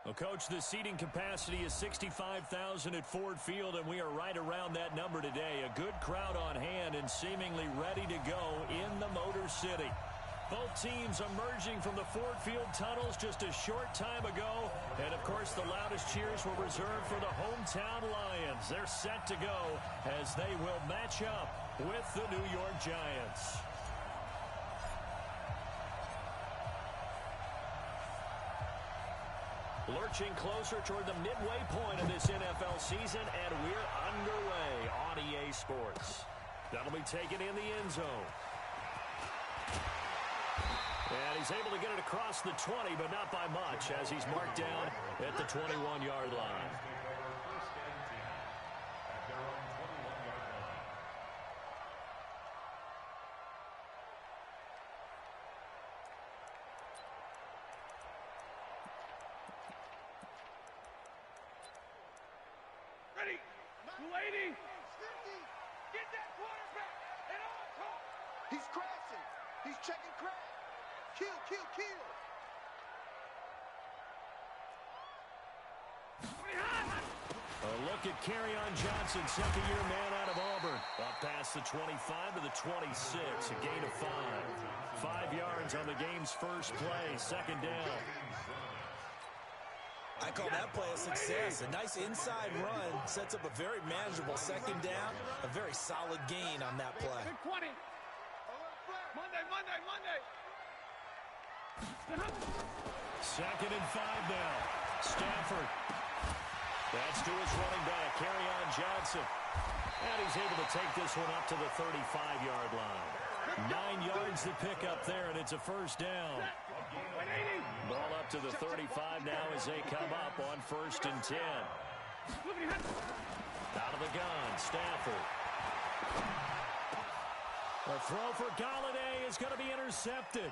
Well, Coach, the seating capacity is 65,000 at Ford Field, and we are right around that number today. A good crowd on hand and seemingly ready to go in the Motor City. Both teams emerging from the Ford Field tunnels just a short time ago. And, of course, the loudest cheers were reserved for the hometown Lions. They're set to go as they will match up with the New York Giants. Lurching closer toward the midway point of this NFL season, and we're underway on EA Sports. That'll be taken in the end zone. And he's able to get it across the 20, but not by much, as he's marked down at the 21-yard line. Ready, 280. Get that quarterback and on top. He's crashing. He's checking crash. Kill, kill, kill. A look at Kerryon Johnson, second-year man out of Auburn. Up past the 25 to the 26, a gain of 5. 5 yards on the game's first play, second down. I call that play a success. A nice inside run sets up a very manageable second down. A very solid gain on that play. 20. Monday. Second and 5 now. Stafford. That's to his running back, Kerryon Johnson. And he's able to take this one up to the 35-yard line. 9 yards to pick up there, and it's a first down. Ball up to the 35 now as they come up on 1st and 10. Out of the gun, Stafford. The throw for Galladay is going to be intercepted.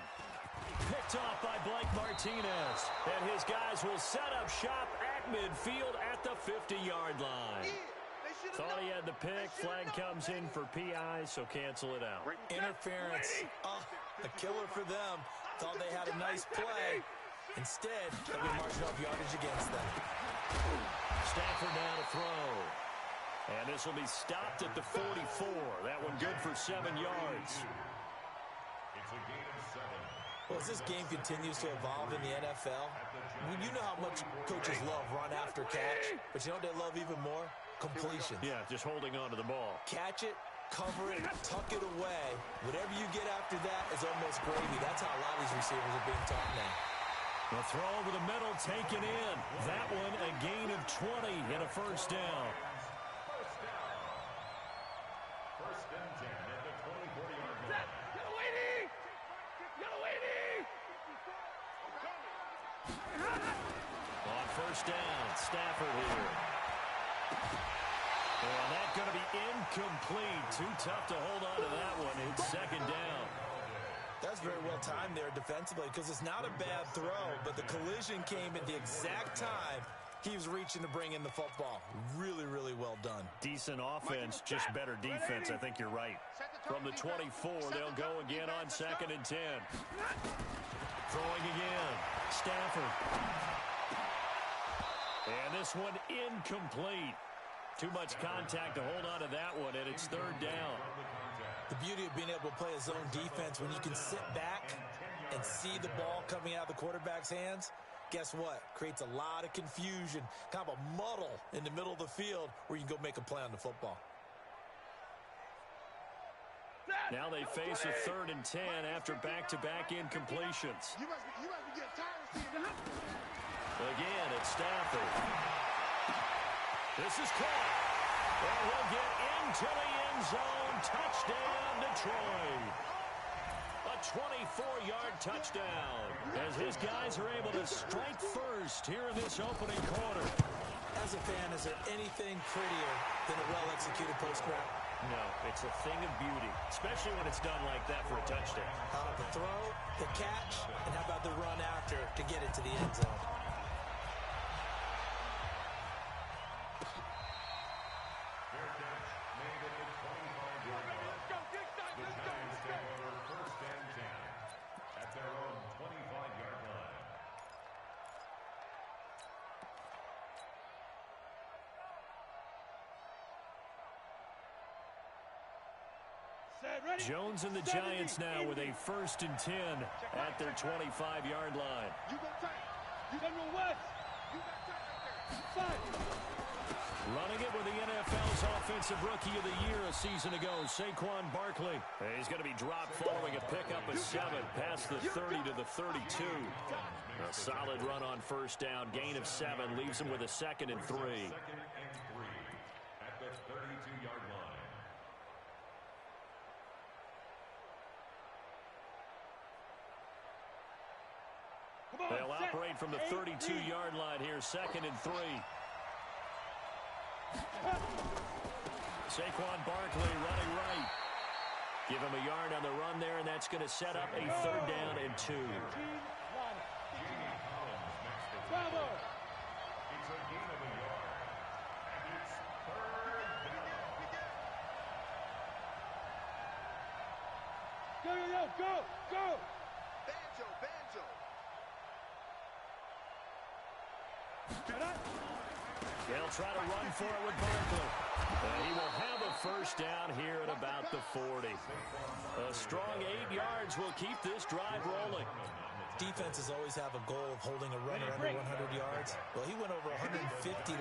Picked off by Blake Martinez. And his guys will set up shop at midfield at the 50-yard line. Thought he had the pick. Flag comes in for PI, so cancel it out. Interference. A killer for them. Thought they had a nice play. Instead, they'll be marching off yardage against them. Stafford now to throw. And this will be stopped at the 44. That one good for 7 yards. It's a gain of 7. Well, as this game continues to evolve in the NFL, you know how much coaches love run after catch, but you know what they love even more? Completion. Yeah, just holding on to the ball. Catch it, cover it, tuck it away. Whatever you get after that is almost gravy. That's how a lot of these receivers are being taught now. The throw over the middle taken in. That one a gain of 20 and a first down. First and 10 at the 24-yard line. Yellow 80! On first down, Stafford here. And that's going to be incomplete. Too tough to hold on to that one. It's second down. That's very well timed there defensively because it's not a bad throw, but the collision came at the exact time he was reaching to bring in the football. Really, really well done. Decent offense, just better defense. I think you're right. From the 24, they'll go again on 2nd and 10. Throwing again. Stafford. And this one incomplete. Too much contact to hold on to that one, and it's 3rd down. The beauty of being able to play a zone defense when you can sit back and see the ball coming out of the quarterback's hands, guess what? Creates a lot of confusion, kind of a muddle in the middle of the field where you can go make a play on the football. Now they face a 3rd and 10 after back-to-back incompletions. You must be getting tired of seeing that. Again, it's Stafford. This is caught. And we'll get into the end zone. Touchdown, Detroit. A 24-yard touchdown as his guys are able to strike first here in this opening quarter. As a fan, is there anything prettier than a well-executed post grab? No, it's a thing of beauty, especially when it's done like that for a touchdown. How about the throw, the catch, and how about the run after to get it to the end zone? Jones and the Giants now with a 1st and 10 at their 25-yard line. You go tight. You go west. You got tight right there. Running it with the NFL's Offensive Rookie of the Year a season ago, Saquon Barkley. He's going to be dropped following a pickup of 7 past the 30 to the 32. A solid run on 1st down, gain of 7, leaves him with a 2nd and 3. 2nd and 3 at the 32-yard line. They'll operate from the 32-yard line here, 2nd and 3. Saquon Barkley running right. Give him a yard on the run there, and that's going to set up a 3rd down and 2. Bravo! It's a gain of a yard. And it's 3rd down. Go! Banjo! They'll try to run for it with Barkley. And he will have a 1st down here at about the 40. A strong 8 yards will keep this drive rolling. Defenses always have a goal of holding a runner under 100 yards. Well, he went over 150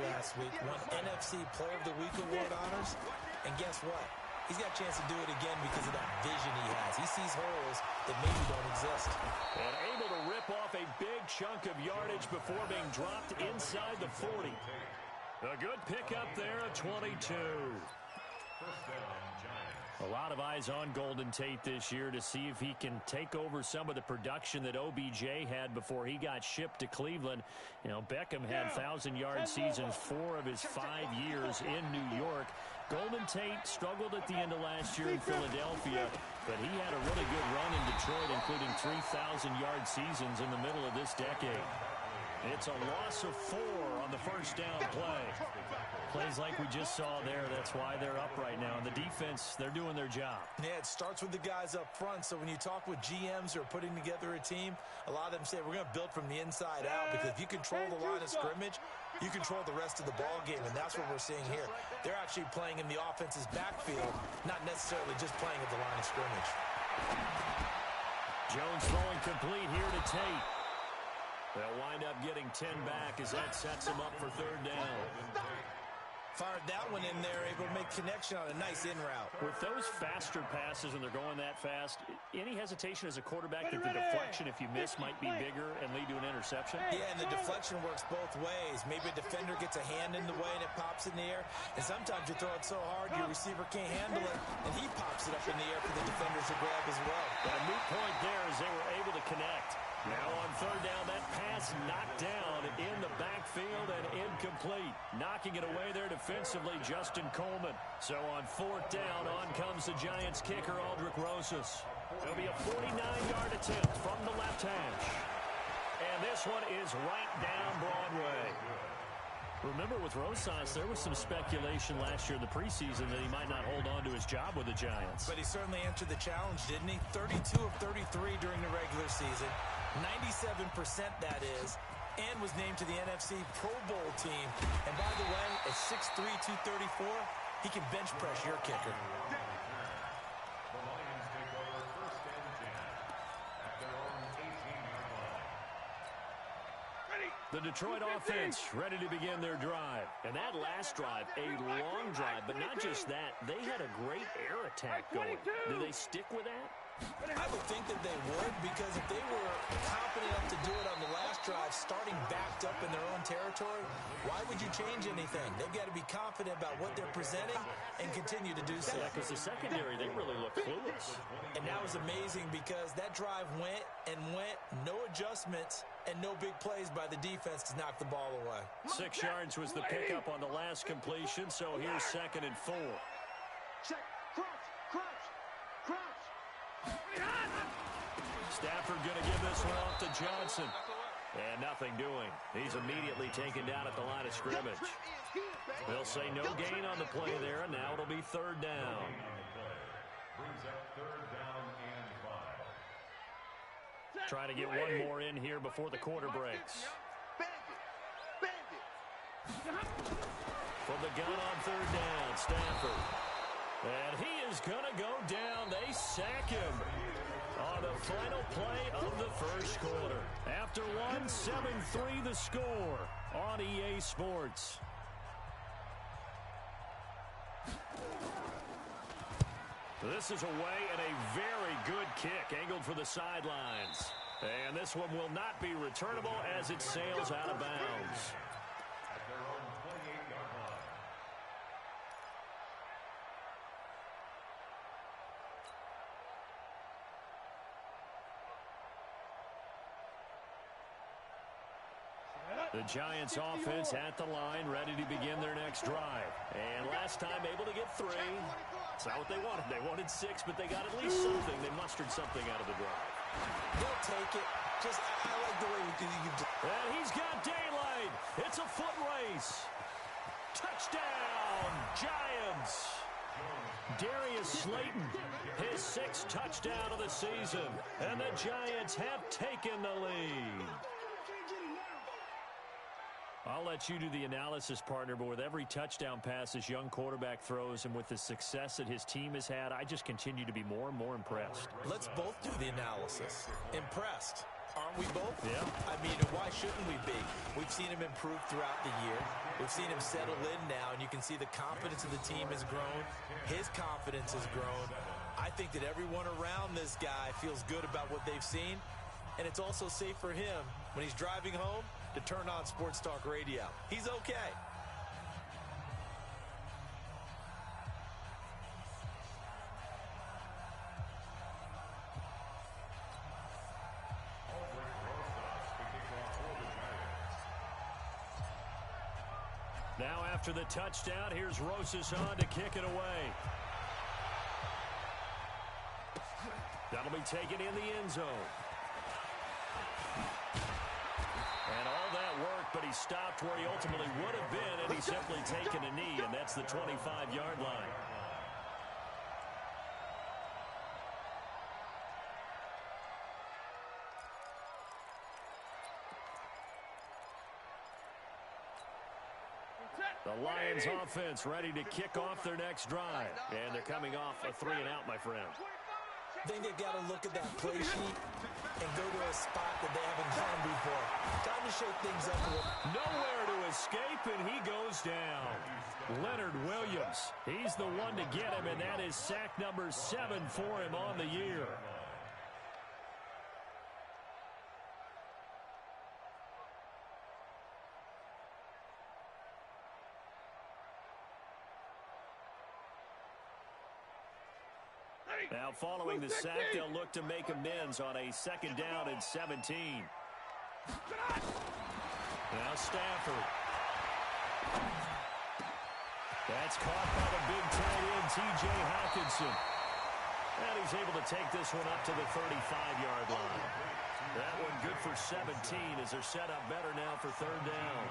last week, won NFC Player of the Week award honors. And guess what? He's got a chance to do it again because of that vision he has. He sees holes that maybe don't exist. And able to rip off a big chunk of yardage before being dropped inside the 40. A good pickup there at 22. A lot of eyes on Golden Tate this year to see if he can take over some of the production that OBJ had before he got shipped to Cleveland. You know, Beckham had 1,000-yard seasons 4 of his 5 years in New York. Golden Tate struggled at the end of last year in Philadelphia, but he had a really good run in Detroit, including 3,000-yard seasons in the middle of this decade. It's a loss of 4 on the 1st down play. Plays like we just saw there. That's why they're up right now. And the defense, they're doing their job. Yeah, it starts with the guys up front. So when you talk with GMs who are putting together a team, a lot of them say we're going to build from the inside out, because if you control the line of scrimmage, you control the rest of the ball game, and that's what we're seeing here. They're actually playing in the offense's backfield, not necessarily just playing at the line of scrimmage. Jones throwing complete here to Tate. They'll wind up getting 10 back as that sets him up for 3rd down. Fired that one in there, able to make connection on a nice in route. With those faster passes and they're going that fast, any hesitation as a quarterback that the deflection, if you miss, might be bigger and lead to an interception? Yeah, and the deflection works both ways. Maybe a defender gets a hand in the way and it pops in the air. And sometimes you throw it so hard your receiver can't handle it, and he pops it up in the air for the defenders to grab as well. But a moot point there as they were able to connect. Now on 3rd down, that pass knocked down in the backfield and incomplete. Knocking it away there defensively, Justin Coleman. So on 4th down, on comes the Giants kicker, Aldrick Rosas. It'll be a 49-yard attempt from the left hash. And this one is right down Broadway. Remember, with Rosas, there was some speculation last year in the preseason that he might not hold on to his job with the Giants. But he certainly answered the challenge, didn't he? 32 of 33 during the regular season. 97% that is, and was named to the NFC Pro Bowl team. And by the way, at 6'3", 234, he can bench press your kicker. The Lions take over 1st and 10 at their own 18-yard line. The Detroit offense ready to begin their drive. And that last drive, a long drive, but not just that. They had a great air attack going. Do they stick with that? I would think that they would, because if they were confident enough to do it on the last drive, starting backed up in their own territory, why would you change anything? They've got to be confident about what they're presenting and continue to do so. Yeah, because the secondary, they really look clueless. And that was amazing, because that drive went and went, no adjustments, and no big plays by the defense to knock the ball away. 6 yards was the pickup on the last completion, so here's 2nd and 4. Check. Crouch. Stafford going to give this one off to Johnson. And nothing doing. He's immediately taken down at the line of scrimmage. They'll say no gain on the play there, and now it'll be 3rd down. Brings up 3rd down and 5. Trying to get one more in here before the quarter breaks. Bandit. From the gun on 3rd down, Stafford. And he is going to go down. They sack him on the final play of the first quarter. After one, 7-3 the score on EA Sports. This is away and a very good kick angled for the sidelines. And this one will not be returnable as it sails out of bounds. At their own 28-yard line. The Giants offense at the line, ready to begin their next drive. And last time able to get 3. It's not what they wanted. They wanted 6, but they got at least something. They mustered something out of the drive. They'll take it. Just, I like the way you do. And he's got daylight. It's a foot race. Touchdown, Giants. Darius Slayton, his 6th touchdown of the season. And the Giants have taken the lead. I'll let you do the analysis, partner, but with every touchdown pass this young quarterback throws and with the success that his team has had, I just continue to be more and more impressed. Let's both do the analysis. Impressed. Aren't we both? Yeah. I mean, why shouldn't we be? We've seen him improve throughout the year. We've seen him settle in now, and you can see the confidence of the team has grown. His confidence has grown. I think that everyone around this guy feels good about what they've seen, and it's also safe for him when he's driving home to turn on Sports Talk Radio. He's okay. Now after the touchdown, here's Rosas on to kick it away. That'll be taken in the end zone. And all that work, but he stopped where he ultimately would have been, and he's simply taken a knee, and that's the 25-yard line. The Lions offense ready to kick off their next drive. And they're coming off a 3-and-out, my friend. I think they've got to look at that play sheet and go to a spot that they haven't gone before. Time to shake things up a little. Nowhere to escape, and he goes down. Leonard Williams, he's the one to get him, and that is sack number 7 for him on the year. Now following the sack, they'll look to make amends on a 2nd down and 17. Now Stafford. That's caught by the big tight end, T.J. Hawkinson. And he's able to take this one up to the 35-yard line. That one good for 17 as they're set up better now for 3rd down.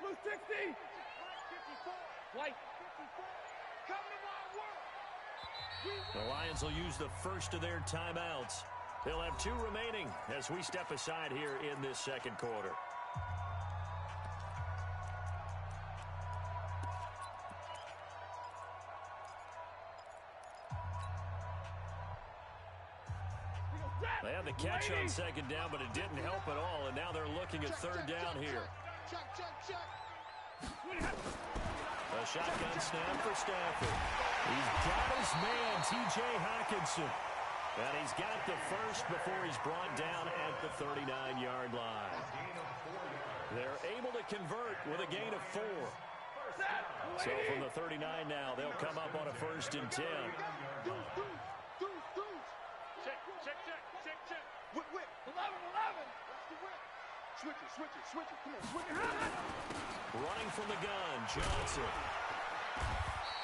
Blue 60. 54. White. 54. Come to my work. The Lions will use the first of their timeouts. They'll have 2 remaining as we step aside here in this 2nd quarter. They had the catch on 2nd down, but it didn't help at all, and now they're looking at 3rd down here. A shotgun snap for Stafford. He's got his man, T.J. Hawkinson. And he's got the first before he's brought down at the 39-yard line. They're able to convert with a gain of 4. So from the 39 now, they'll come up on a 1st and 10. Whip. 11. That's the whip. Switch it. Come on, switch it. Running from the gun, Johnson.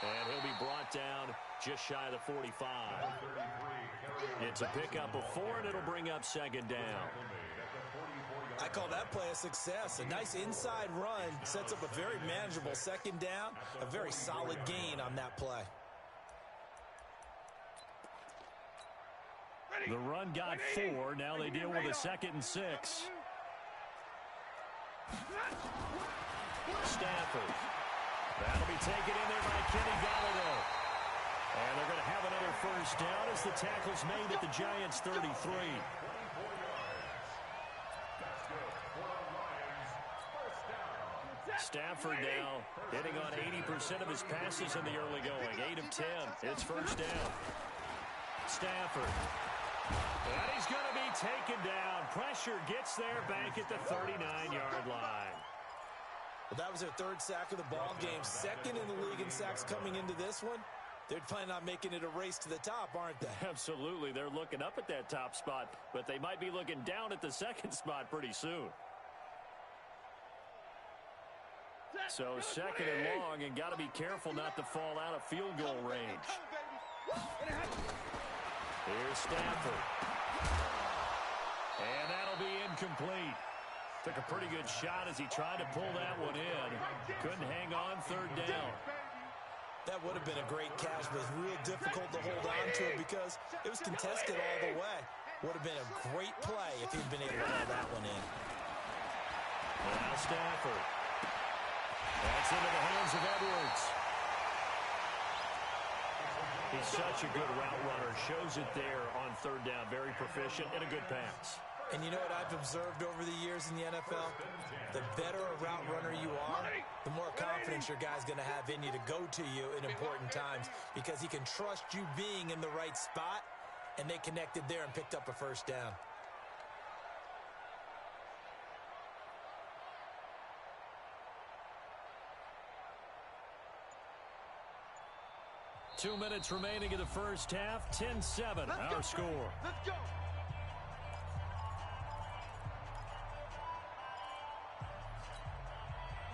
And he'll be brought down just shy of the 45. It's a pickup of 4, and it'll bring up second down. I call that play a success. A nice inside run sets up a very manageable second down, a very solid gain on that play. The run got 4. Now they deal with a 2nd and 6. Stafford. That'll be taken in there by Kenny Galladay. And they're going to have another first down as the tackle's made at the Giants' 33. Stafford now hitting on 80% of his passes in the early going. 8 of 10. It's first down. Stafford. And he's going to be taken down. Pressure gets there back at the 39-yard line. Well, that was their 3rd sack of the ball game. 2nd in the league in sacks coming into this one. They're planning on making it a race to the top, aren't they? Absolutely. They're looking up at that top spot, but they might be looking down at the 2nd spot pretty soon. So 2nd and long, and got to be careful not to fall out of field goal range. Here's Stafford. And that'll be incomplete. Took a pretty good shot as he tried to pull that one in. Couldn't hang on 3rd down. That would have been a great catch, but it's real difficult to hold on to it because it was contested all the way. Would have been a great play if he'd been able to hold that one in. Now Stafford. That's into the hands of Edwards. He's such a good route runner. Shows it there on 3rd down. Very proficient and a good pass. And you know what I've observed over the years in the NFL? The better a route runner you are, the more confidence your guy's going to have in you to go to you in important times because he can trust you being in the right spot, and they connected there and picked up a first down. 2 minutes remaining in the first half. 10-7, our score. Let's go.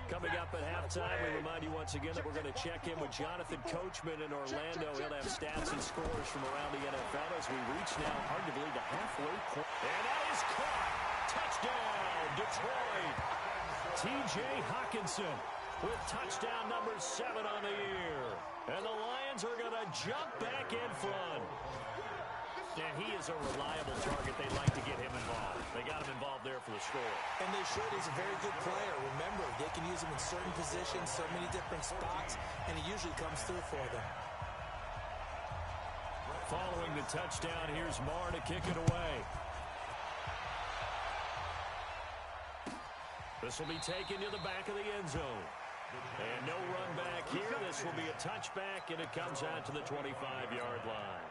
Coming up at halftime, we remind you once again that we're going to check in with Jonathan Coachman in Orlando. He'll have stats and scores from around the NFL as we reach now, hard to believe, the halfway point. And that is caught. Touchdown, Detroit. T.J. Hockenson with touchdown number 7 on the year. And the Lions are going to jump back in front. And he is a reliable target. They'd like to get him involved. They got him involved there for the score. And they should. He's a very good player. Remember, they can use him in certain positions, so many different spots, and he usually comes through for them. Following the touchdown, here's Marr to kick it away. This will be taken to the back of the end zone. And no run back here. This will be a touchback, and it comes out to the 25-yard line.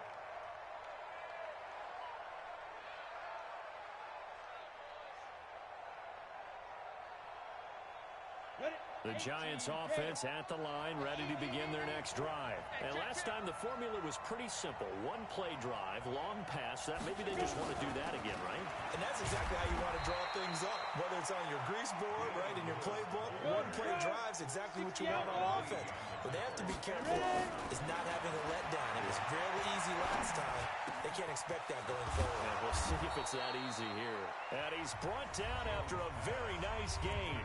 The Giants offense at the line, ready to begin their next drive. And last time the formula was pretty simple. One play drive, long pass. That maybe they just want to do that again, right? And that's exactly how you want to draw things up. Whether it's on your grease board, right, in your playbook, one play drive's exactly what you want on offense. What they have to be careful is not having a letdown. It was fairly easy last time. They can't expect that going forward. And we'll see if it's that easy here. And he's brought down after a very nice game.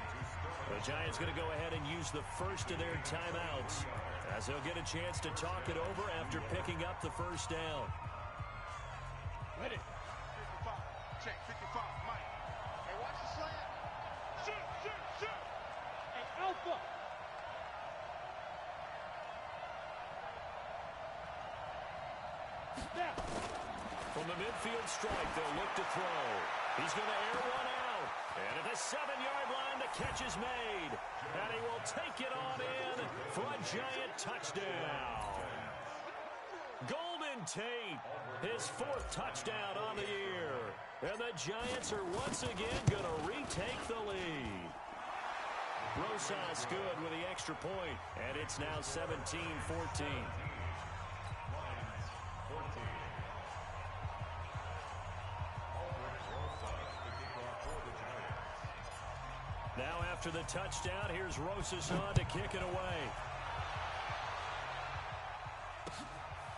The Giants going to go ahead and use the first of their timeouts as they'll get a chance to talk it over after picking up the first down. Ready. 55. Check. 55. Mike. Hey, watch the slant. Shoot. Hey, Alpha. Snap. From the midfield strike, they'll look to throw. He's going to air one out. And at the 7-yard line, the catch is made. And he will take it on in for a Giant touchdown. Golden Tate, his 4th touchdown on the year. And the Giants are once again going to retake the lead. Rosas good with the extra point. And it's now 17-14. Now after the touchdown, here's Rosas on to kick it away.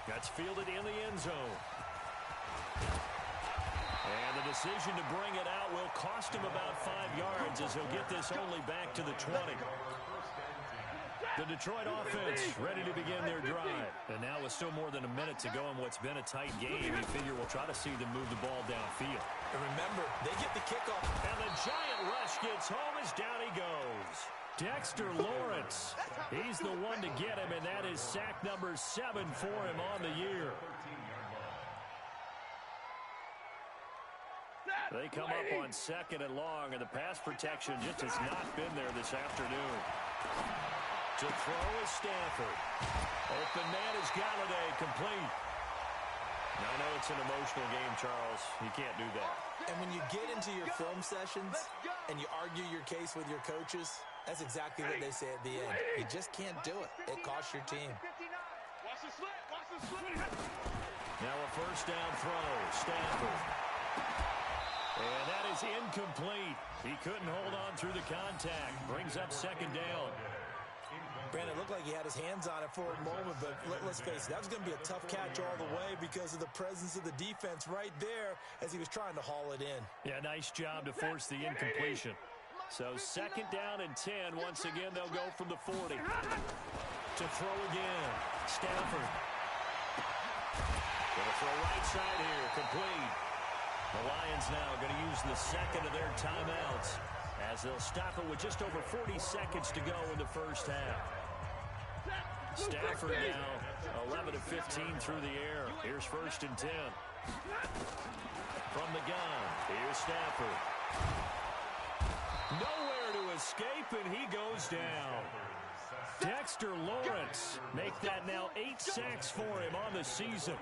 That's fielded in the end zone. And the decision to bring it out will cost him about 5 yards as he'll get this only back to the 20. The Detroit offense ready to begin their drive. And now with still more than a minute to go in what's been a tight game, you figure we'll try to see them move the ball downfield. And remember, they get the kickoff. And the giant rush gets home as down he goes. Dexter Lawrence, he's the one to get him, and that is sack number 7 for him on the year. They come up on 2nd and long, and the pass protection just has not been there this afternoon. To throw is Stafford. Open man is Galladay, complete. Now, I know it's an emotional game, Charles. You can't do that. And when you get into your film sessions and you argue your case with your coaches, that's exactly what they say at the end. You just can't do it. It costs your team. Watch the slant. Watch the slant. Now a first down throw. Stafford. And that is incomplete. He couldn't hold on through the contact. Brings up 2nd down. Brandon, it looked like he had his hands on it for a moment, but let's face it, that was going to be a tough catch all the way because of the presence of the defense right there as he was trying to haul it in. Yeah, nice job to force the incompletion. So 2nd down and 10. Once again, they'll go from the 40. To throw again. Stafford. Gonna throw right side here. Complete. The Lions now going to use the 2nd of their timeouts as they'll stop it with just over 40 seconds to go in the first half. Stafford now 11 of 15 through the air. Here's 1st and 10. From the gun, here's Stafford. Nowhere to escape, and he goes down. Dexter Lawrence make that now 8 sacks for him on the season.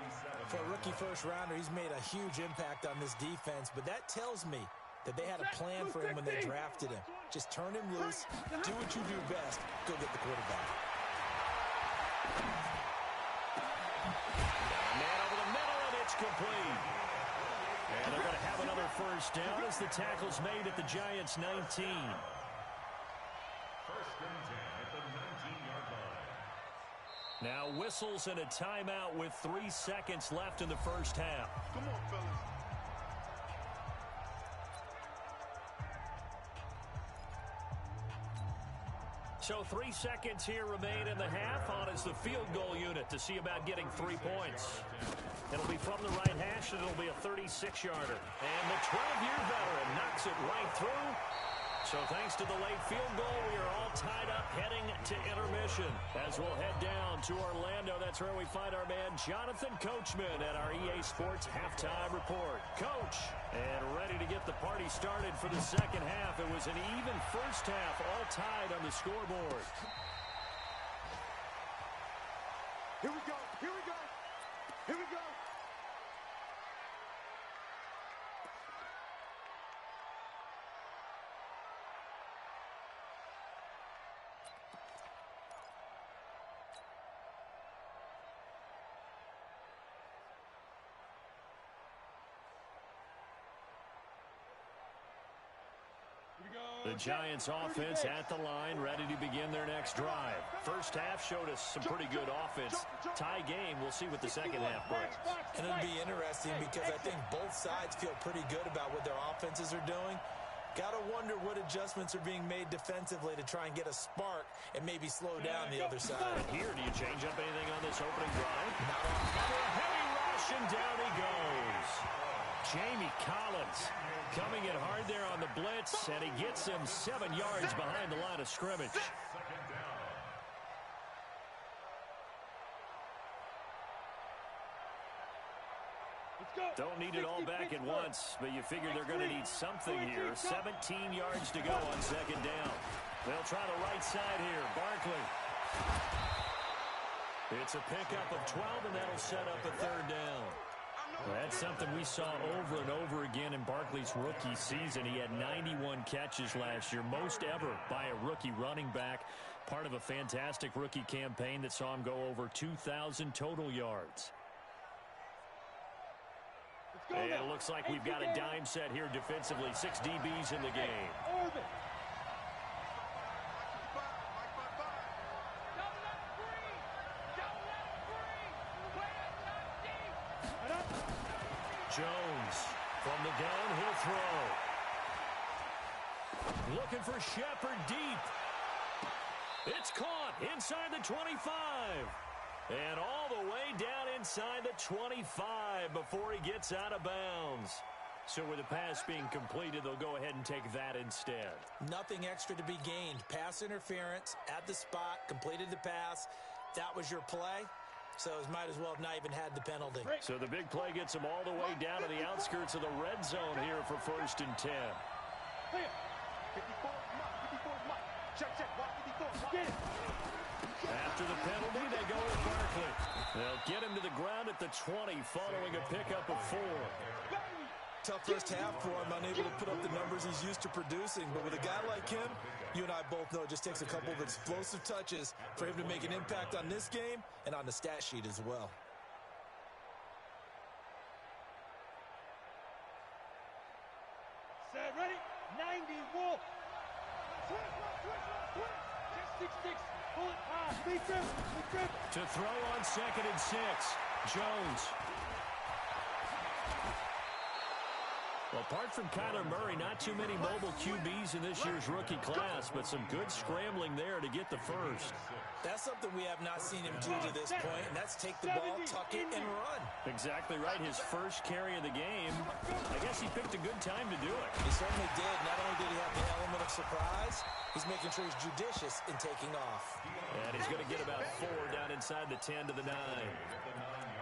For a rookie first-rounder, he's made a huge impact on this defense, but that tells me that they had a plan for him when they drafted him. Just turn him loose, do what you do best, go get the quarterback. Man over the middle, and it's complete. And they're going to have another first down as the tackle's made at the Giants' 19. 1st and 10 at the 19-yard line. Now whistles and a timeout with 3 seconds left in the first half. Come on, fellas. So 3 seconds here remain in the half. On is the field goal unit to see about getting 3 points. It'll be from the right hash, and it'll be a 36-yarder. And the 12-year veteran knocks it right through. So thanks to the late field goal, we are all tied up heading to intermission. As we'll head down to Orlando, that's where we find our man Jonathan Coachman at our EA Sports Halftime Report. Coach, and ready to get the party started for the second half. It was an even first half, all tied on the scoreboard. Here we go. Here we go. Here we go. The Giants offense at the line, ready to begin their next drive. First half showed us some pretty good offense. Tie game, we'll see what the second half brings. And it'll be interesting because I think both sides feel pretty good about what their offenses are doing. Got to wonder what adjustments are being made defensively to try and get a spark and maybe slow down the other side. And here, do you change up anything on this opening drive? Not on. For a heavy rush, and down he goes. Jamie Collins coming in hard there on the blitz, and he gets him 7 yards behind the line of scrimmage. Don't need it all back at once, but you figure they're going to need something here. 17 yards to go on 2nd down. They'll try the right side here. Barkley. It's a pickup of 12, and that'll set up a 3rd down. Well, that's something we saw over and over again in Barkley's rookie season. He had 91 catches last year, most ever by a rookie running back. Part of a fantastic rookie campaign that saw him go over 2,000 total yards. And it looks like we've got a dime set here defensively. 6 DBs in the game. Jones from the gun, he'll throw. Looking for Shepard deep. It's caught inside the 25. And all the way down inside the 25 before he gets out of bounds. So with the pass being completed, they'll go ahead and take that instead. Nothing extra to be gained. Pass interference at the spot, completed the pass. That was your play. So he might as well have not even had the penalty. So the big play gets him all the way down to the outskirts of the red zone here for 1st and 10. 54 Mike. Check. Watch 54. Get it. After the penalty, they go with Barkley. They'll get him to the ground at the 20 following a pickup of 4. Tough first half for him, unable to put up the numbers he's used to producing. But with a guy like him, you and I both know it just takes a couple of explosive touches for him to make an impact on this game and on the stat sheet as well. Set, ready? 90, Wolf. Switch. 6. Pull it high. Big trip. To throw on 2nd and 6. Jones. Well, apart from Kyler Murray, not too many mobile QBs in this year's rookie class, but some good scrambling there to get the first. That's something we have not seen him do to this point, and that's take the ball, tuck it, and run. Exactly right. His first carry of the game. I guess he picked a good time to do it. He certainly did. Not only did he have the element of surprise, he's making sure he's judicious in taking off. And he's going to get about 4 down inside the 10 to the 9.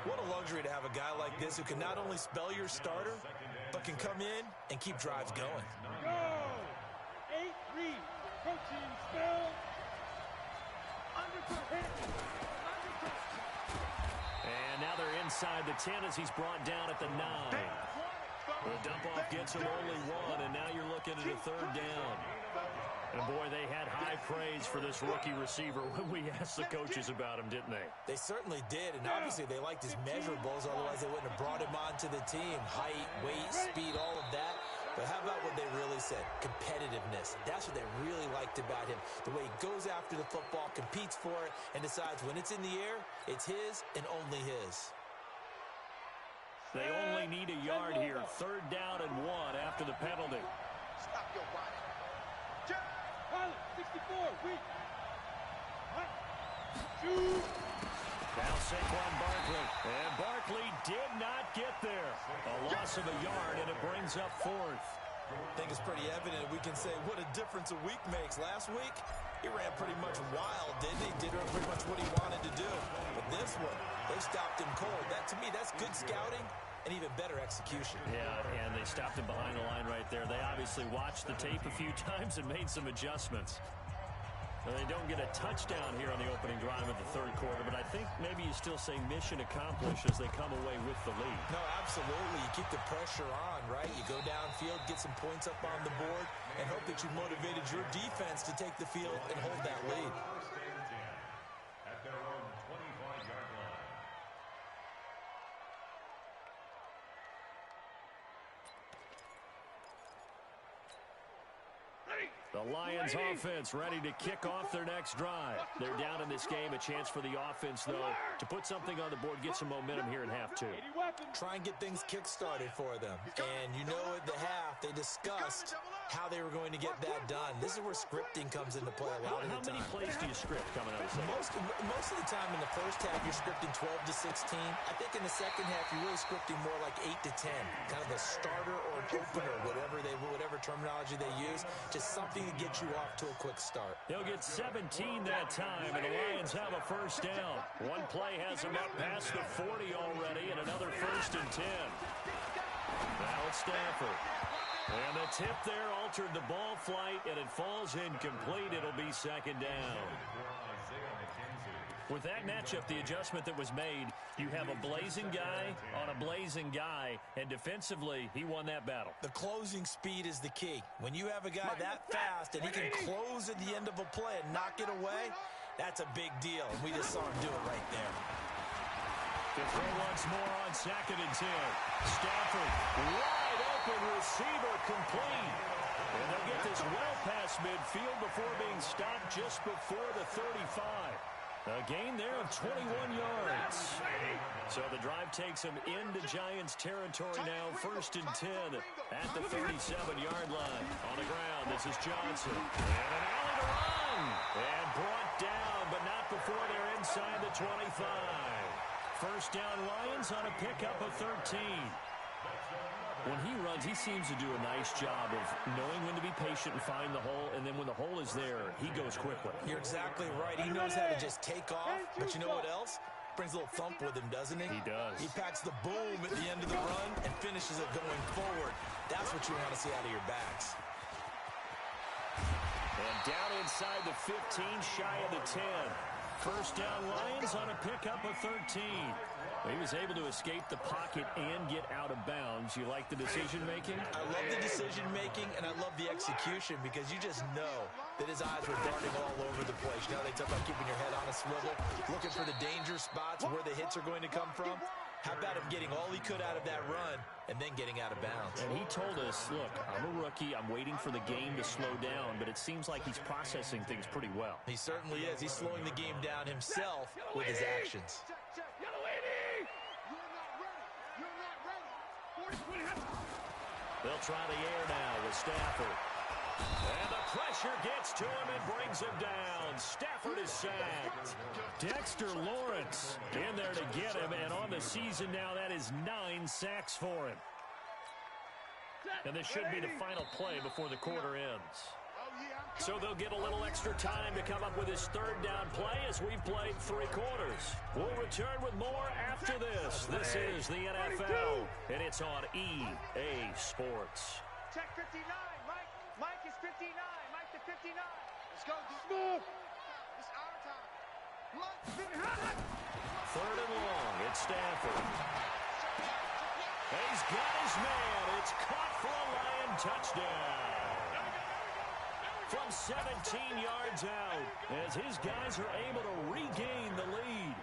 What a luxury to have a guy like this who can not only spell your starter, but can come in and keep drives going. Go! 8 read. Protein spell. And now they're inside the 10 as he's brought down at the 9. The dump off gets him only 1, and now you're looking at a 3rd down. And boy, they had high praise for this rookie receiver when we asked the coaches about him, didn't they? They certainly did, and obviously they liked his measurables, otherwise they wouldn't have brought him onto the team. Height, weight, speed, all of that. But how about what they really said? Competitiveness. That's what they really liked about him. The way he goes after the football, competes for it, and decides when it's in the air, it's his and only his. They only need a yard here. 3rd down and 1 after the penalty. Stop your body. Pilot, 64, weak. Shoot. Now Saquon Barkley. And Barkley did not get there. A loss of a yard, and it brings up 4th. I think it's pretty evident we can say what a difference a week makes. Last week, he ran pretty much wild, didn't he? Did pretty much what he wanted to do. But this one, they stopped him cold. That, to me, that's good scouting and even better execution. Yeah, and they stopped him behind the line right there. They obviously watched the tape a few times and made some adjustments. Well, they don't get a touchdown here on the opening drive of the 3rd quarter, but I think maybe you still say mission accomplished as they come away with the lead. No, absolutely. You keep the pressure on, right? You go downfield, get some points up on the board, and hope that you motivated your defense to take the field and hold that lead. At their own 25-yard line. The Lions offense ready to kick off their next drive. They're down in this game. A chance for the offense, though, to put something on the board, get some momentum here in half 2. Try and get things kick-started for them. And you know at the half, they discussed how they were going to get that done. This is where scripting comes into play a lot of the time. How many plays do you script coming out of the second? Most of the time in the first half, you're scripting 12 to 16. I think in the second half, you're really scripting more like 8 to 10. Kind of a starter or an opener, whatever terminology they use. Just something to get you off to a quick start. They'll get 17 that time, and the Lions have a 1st down. One play has them up past the 40 already, and another 1st and 10. Now it's Stafford. And the tip there altered the ball flight, and it falls incomplete. It'll be 2nd down. With that matchup, the adjustment that was made, you have a blazing guy on a blazing guy, and defensively, he won that battle. The closing speed is the key. When you have a guy that fast and he can close at the end of a play and knock it away, that's a big deal, and we just saw him do it right there. To throw once more on 2nd and 10. Stafford, wide open receiver, complete. And they'll get this well past midfield before being stopped just before the 35. A gain there of 21 yards. So the drive takes him into Giants territory now, 1st and 10 at the 37-yard line. On the ground, this is Johnson. And an alley to run. And brought down, but not before they're inside the 25. First down Lions on a pickup of 13. When he runs, he seems to do a nice job of knowing when to be patient and find the hole, and then when the hole is there, he goes quickly. You're exactly right. He knows how to just take off, but you know what else? Brings a little thump with him, doesn't he? He does. He packs the boom at the end of the run and finishes it going forward. That's what you want to see out of your backs. And down inside the 15, shy of the 10. First down Lions on a pickup of 13. He was able to escape the pocket and get out of bounds. You like the decision-making? I love the decision-making, and I love the execution because you just know that his eyes were darting all over the place. You know, they talk about keeping your head on a swivel, looking for the danger spots where the hits are going to come from. How about him getting all he could out of that run and then getting out of bounds? And he told us, look, I'm a rookie. I'm waiting for the game to slow down, but it seems like he's processing things pretty well. He certainly is. He's slowing the game down himself with his actions. They'll try the air now with Stafford. And the pressure gets to him and brings him down. Stafford is sacked. Dexter Lawrence in there to get him, and on the season now, that is 9 sacks for him. And this should be the final play before the quarter ends. So they'll get a little extra time to come up with his 3rd down play as we've played 3 quarters. We'll return with more after this. This is the NFL, and it's on EA Sports. Check 59, Mike. Mike is 59. Mike to 59. Let's go, dude. It's our time. Look. 3rd and long. It's Stafford. He's got his man. It's caught for a Lion touchdown. From 17 yards out, as his guys are able to regain the lead.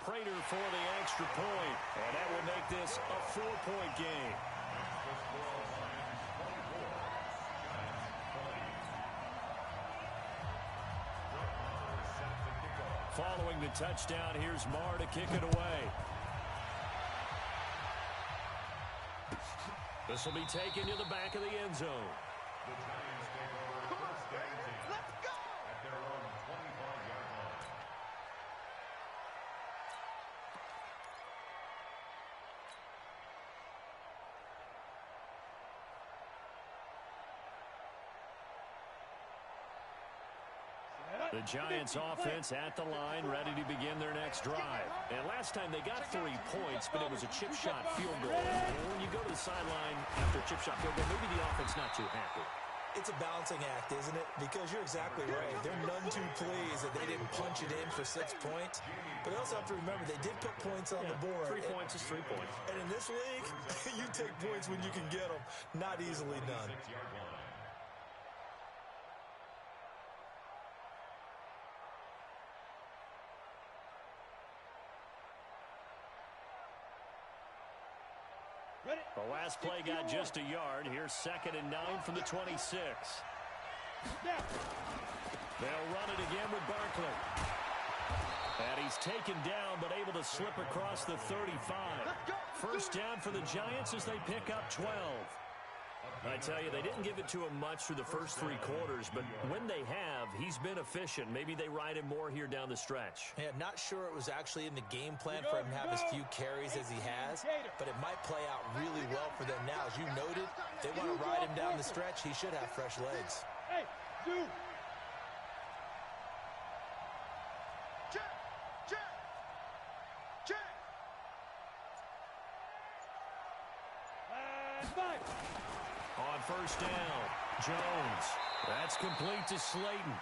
Prater for the extra point, and that will make this a 4-point game. Following the touchdown, here's Marr to kick it away. This will be taken to the back of the end zone. The Giants take over first down and 10 Let's go. at their own 25-yard line. The Giants offense at the line, ready to begin their next drive. And last time they got 3 points, but it was a chip shot field goal. And when you go to the sideline after a chip shot field goal, maybe the offense not too happy. It's a balancing act, isn't it? Because you're exactly right. They're none too pleased that they didn't punch it in for 6 points. But they also have to remember they did put points on the board. 3 points is 3 points. And in this league, you take points when you can get them. Not easily done. 6-yard line. The last play got just a yard. Here's 2nd and 9 from the 26. They'll run it again with Barkley. And he's taken down, but able to slip across the 35. First down for the Giants as they pick up 12. I tell you, they didn't give it to him much through the first 3 quarters, but when they have, he's been efficient. Maybe they ride him more here down the stretch. Yeah, not sure it was actually in the game plan for him to have as few carries as he has, but it might play out really well for them now. As you noted, they want to ride him down the stretch. He should have fresh legs. Hey, dude. Check. Five. On first down, Jones. That's complete to Slayton.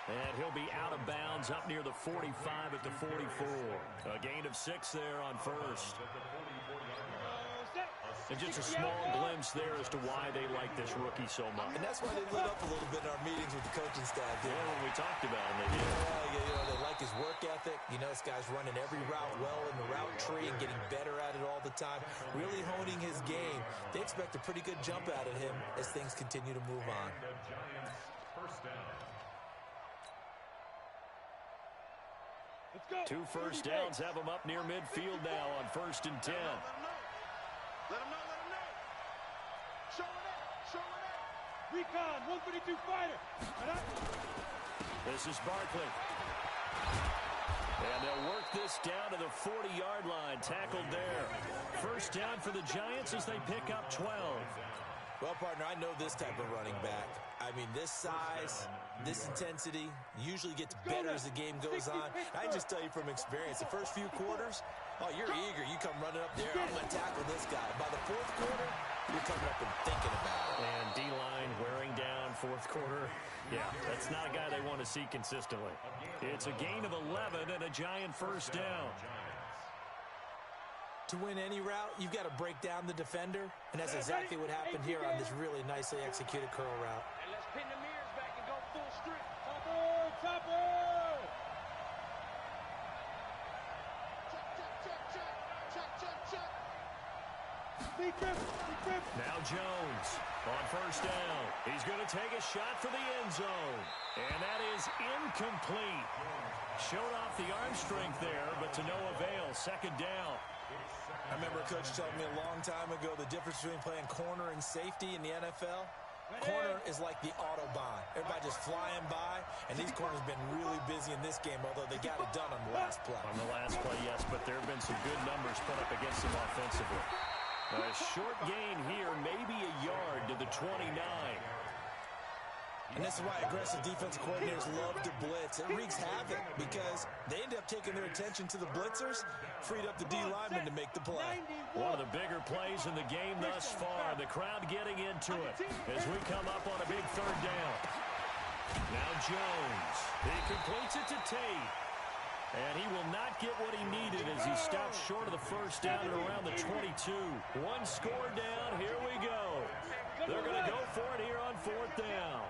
And he'll be out of bounds up near the 45 at the 44. A gain of 6 there on first. And just a small glimpse there as to why they like this rookie so much. And that's why they lit up a little bit in our meetings with the coaching staff. Yeah, when we talked about him, they did. Yeah, they like his work ethic. You know, this guy's running every route well in the route tree and getting better at it all the time. Really honing his game. They expect a pretty good jump out of him as things continue to move on. The Giants first down. Let's go. 2 first downs have them up near midfield now on 1st and 10. Let him know. Show it up. Recon, 152 fighter. This is Barkley. And they'll work this down to the 40-yard line. Tackled there. First down for the Giants as they pick up 12. Well, partner, I know this type of running back. I mean, this size, this intensity usually gets better as the game goes on. I just tell you from experience, the first few quarters, oh, you're eager. You come running up there, I'm going to tackle this guy. By the 4th quarter, you're coming up and thinking about it. And D-line wearing down 4th quarter. Yeah, that's not a guy they want to see consistently. It's a gain of 11 and a Giant first down. To win any route, you've got to break down the defender, and that's exactly what happened here on this really nicely executed curl route. And let's pin the mirrors back and go full strip. Topper! Check. Now Jones on first down. He's going to take a shot for the end zone. And that is incomplete. Showed off the arm strength there, but to no avail. 2nd down. I remember a coach telling me a long time ago the difference between playing corner and safety in the NFL. Corner is like the Autobahn. Everybody just flying by, and these corners have been really busy in this game, although they got it done on the last play. On the last play, yes, but there have been some good numbers put up against them offensively. A short gain here, maybe a yard to the 29. And this is why aggressive defensive coordinators love to blitz. It wreaks havoc because they end up taking their attention to the blitzers, freed up the D lineman to make the play. One of the bigger plays in the game thus far. The crowd getting into it as we come up on a big 3rd down. Now Jones. He completes it to Tate. And he will not get what he needed as he stops short of the first down at around the 22. 1 score down. Here we go. They're going to go for it here on 4th down.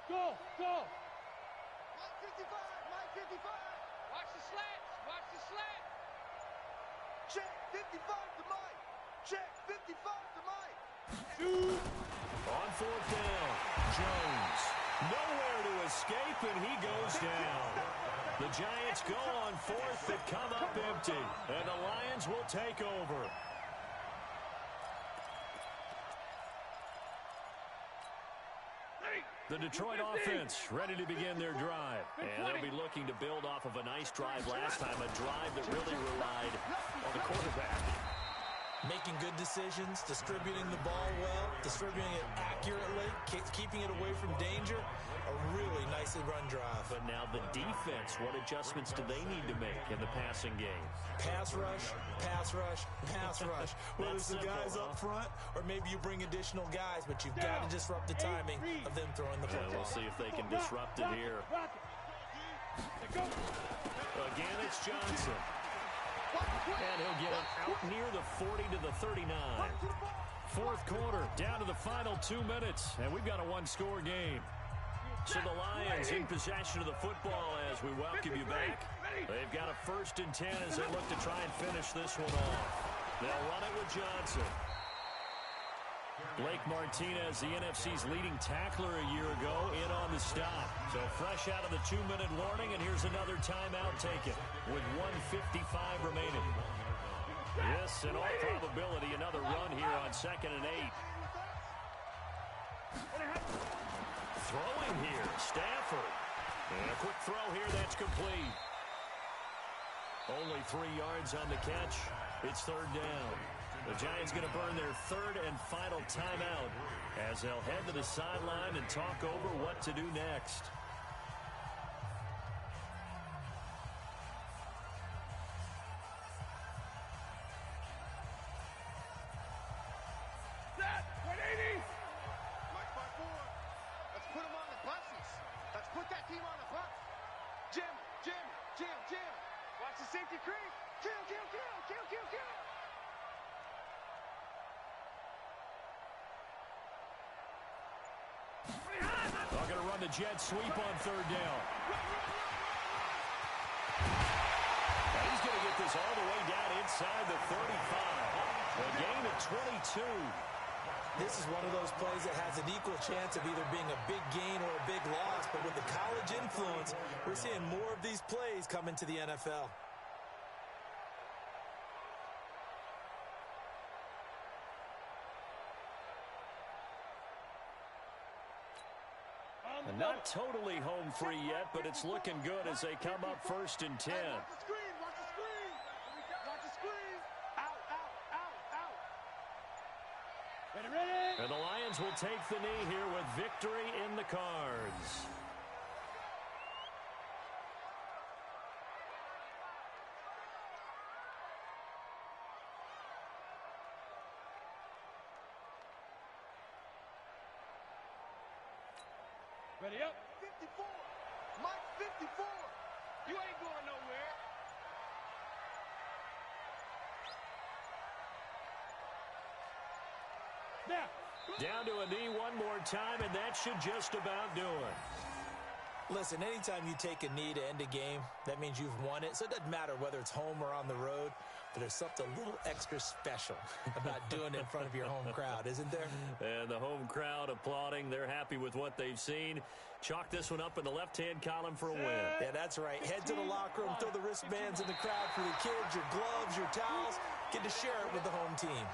Go! Mike 55. Watch the slant. Check 55 to Mike. Check 55 to Mike. On 4th down, Jones. Nowhere to escape, and he goes down. The Giants go on 4th, but come up empty. And the Lions will take over. The Detroit offense ready to begin their drive. And they'll be looking to build off of a nice drive last time, a drive that really relied on the quarterback. Making good decisions, distributing the ball well, distributing it accurately, keeping it away from danger. A really nicely run drive. But now the defense, what adjustments do they need to make in the passing game? Pass rush. Whether it's the guys up front or maybe you bring additional guys, but you've got to disrupt the timing of them throwing the football. We'll see if they can disrupt it here. Again, it's Johnson. And he'll get it out near the 40 to the 39. 4th quarter, down to the final 2 minutes, and we've got a 1-score game. So the Lions in possession of the football as we welcome you back. They've got a 1st and 10 as they look to try and finish this one off. They'll run it with Johnson. Blake Martinez, the NFC's leading tackler a year ago, in on the stop. So fresh out of the 2-minute warning, and here's another timeout taken with 1:55 remaining. Yes, in all probability, another run here on 2nd and 8. Throwing here, Stafford. And a quick throw here, that's complete. Only 3 yards on the catch. It's 3rd down. The Giants going to burn their 3rd and final timeout as they'll head to the sideline and talk over what to do next. Set! 180! Mike 5-4. Let's put them on the buses. Let's put that team on the bus. Jim. Watch the safety creep. Kill. They're going to run the jet sweep on 3rd down. Now he's going to get this all the way down inside the 35. A gain of at 22. This is one of those plays that has an equal chance of either being a big gain or a big loss. But with the college influence, we're seeing more of these plays come into the NFL. And not totally home free yet, but it's looking good as they come up 1st and 10. Watch the screen. Watch the screen. Watch the screen. Out, out, out, out. Ready, ready. And the Lions will take the knee here with victory in the cards. Ready up. 54. Mike, 54. You ain't going nowhere. Now. Down to a knee one more time, and that should just about do it. Listen, anytime you take a knee to end a game, that means you've won it. So it doesn't matter whether it's home or on the road, but there's something a little extra special about doing it in front of your home crowd, isn't there? And the home crowd applauding. They're happy with what they've seen. Chalk this one up in the left-hand column for a win. Yeah, that's right. Head to the locker room, throw the wristbands in the crowd for the kids, your gloves, your towels. Get to share it with the home team.